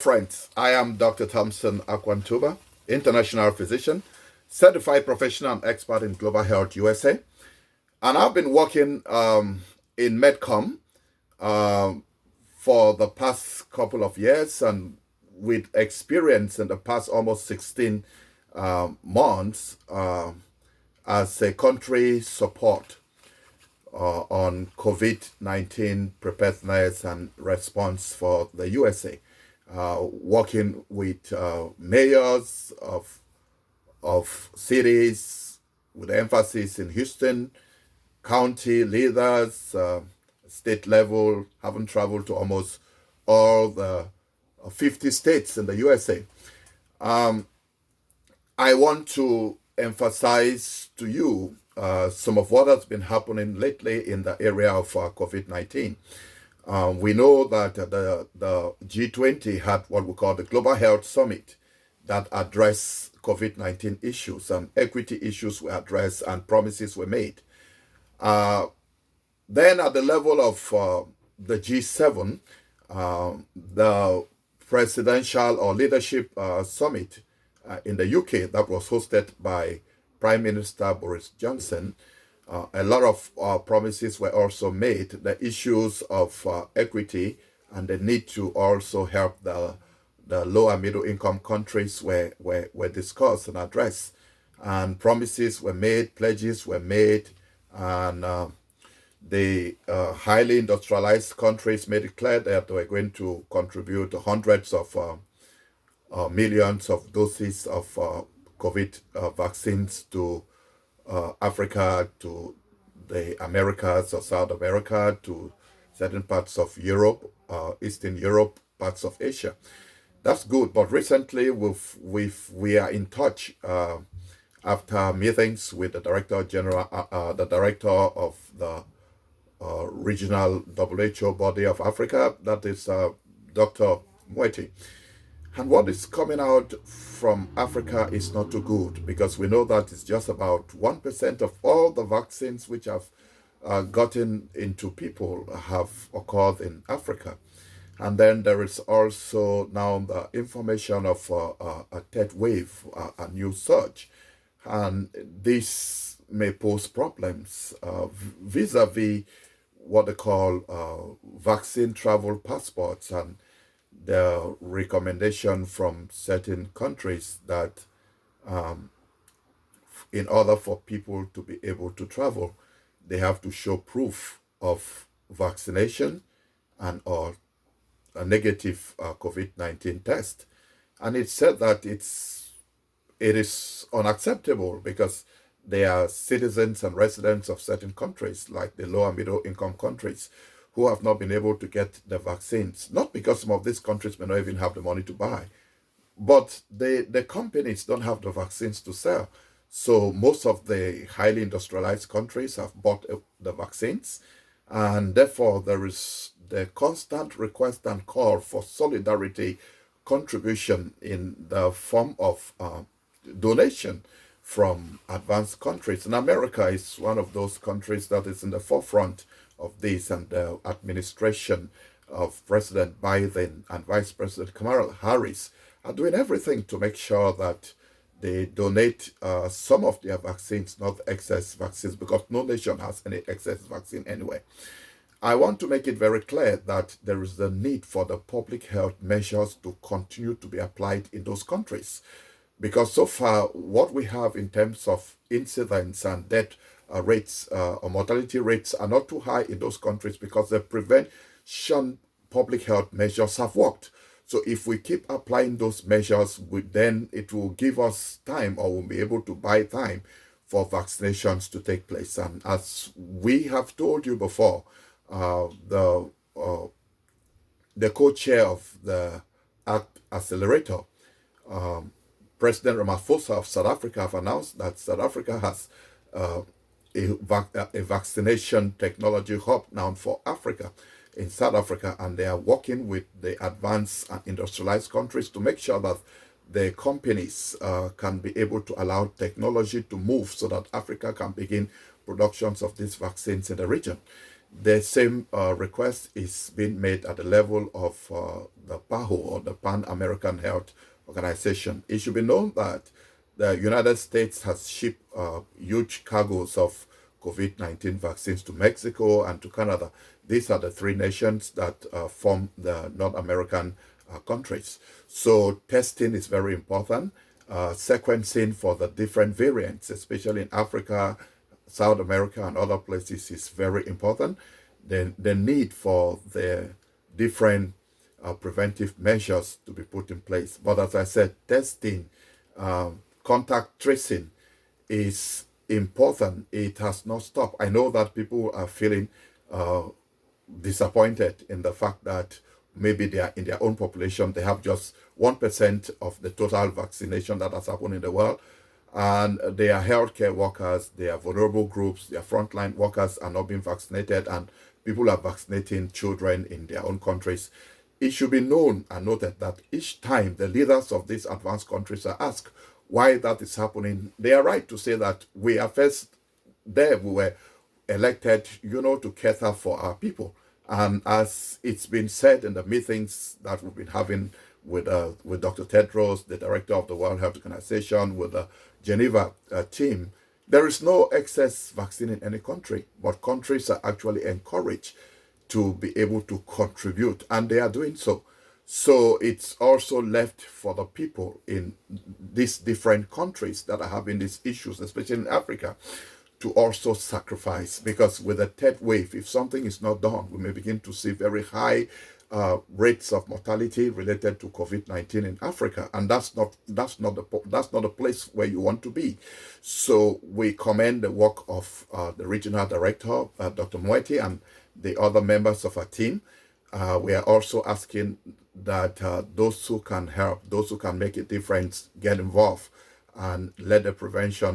Friends, I am Dr. Thompson, Akwo, Ntuba, international physician, certified professional and expert in global health USA. And I've been working in Medcom um, for the past couple of years and with experience in the past almost 16 months as a country support on COVID-19 preparedness and response for the USA, working with mayors of cities with emphasis in Houston, county leaders, state level, having traveled to almost all the 50 states in the USA. I want to emphasize to you some of what has been happening lately in the area of COVID-19. We know that the G20 had what we call the Global Health Summit that addressed COVID-19 issues, and equity issues were addressed and promises were made. Then at the level of the G7, the presidential or leadership summit in the UK that was hosted by Prime Minister Boris Johnson, a lot of promises were also made. The issues of equity and the need to also help the low and middle income countries were discussed and addressed. And promises were made, pledges were made, and the highly industrialized countries made it clear that they were going to contribute hundreds of millions of doses of COVID vaccines to Africa, to the Americas or South America, to certain parts of Europe, Eastern Europe, parts of Asia. That's good, but recently we are in touch after meetings with the director general, the director of the regional WHO body of Africa, that is Dr. Mweti. And what is coming out from Africa is not too good, because we know that it's just about 1% of all the vaccines which have gotten into people have occurred in Africa. And then there is also now the information of a third wave, a new surge. And this may pose problems vis-a-vis what they call vaccine travel passports, and the recommendation from certain countries that in order for people to be able to travel, they have to show proof of vaccination and or a negative COVID-19 test. And it said that it is unacceptable because they are citizens and residents of certain countries, like the low and middle income countries, who have not been able to get the vaccines. Not because some of these countries may not even have the money to buy, but the companies don't have the vaccines to sell. So most of the highly industrialized countries have bought the vaccines, and therefore there is the constant request and call for solidarity contribution in the form of donation from advanced countries. And America is one of those countries that is in the forefront of this, and the administration of President Biden and Vice President Kamala Harris are doing everything to make sure that they donate some of their vaccines, not excess vaccines, because no nation has any excess vaccine anyway. I want to make it very clear that there is the need for the public health measures to continue to be applied in those countries. Because so far, what we have in terms of incidence and death rates or mortality rates are not too high in those countries, because the prevention public health measures have worked. So if we keep applying those measures, then it will give us time, or we'll be able to buy time for vaccinations to take place. And as we have told you before, the co-chair of the ACT Accelerator, President Ramaphosa of South Africa, have announced that South Africa has a vaccination technology hub now for Africa in South Africa, and they are working with the advanced and industrialized countries to make sure that the companies can be able to allow technology to move so that Africa can begin productions of these vaccines in the region. The same request is being made at the level of the PAHO, or the Pan American Health Organization. It should be known that the United States has shipped huge cargoes of COVID-19 vaccines to Mexico and to Canada. These are the three nations that form the North American countries. So testing is very important. Sequencing for the different variants, especially in Africa, South America, and other places, is very important. The need for the different preventive measures to be put in place. But as I said, testing, contact tracing is important. It has not stopped. I know that people are feeling disappointed in the fact that maybe they are in their own population, they have just 1% of the total vaccination that has happened in the world. And they are healthcare workers, they are vulnerable groups, their frontline workers are not being vaccinated, and people are vaccinating children in their own countries. It should be known and noted that each time the leaders of these advanced countries are asked why that is happening, they are right to say that we are first there. We were elected, to cater for our people. And as it's been said in the meetings that we've been having with Dr. Tedros, the director of the World Health Organization, with the Geneva team, there is no excess vaccine in any country, but countries are actually encouraged to be able to contribute, and they are doing so. So it's also left for the people in these different countries that are having these issues, especially in Africa, to also sacrifice, because with the third wave, if something is not done, we may begin to see very high rates of mortality related to COVID-19 in Africa, and that's not the place where you want to be. So we commend the work of the regional director, Dr. Moeti, and the other members of our team. We are also asking that those who can help, those who can make a difference, get involved and let the prevention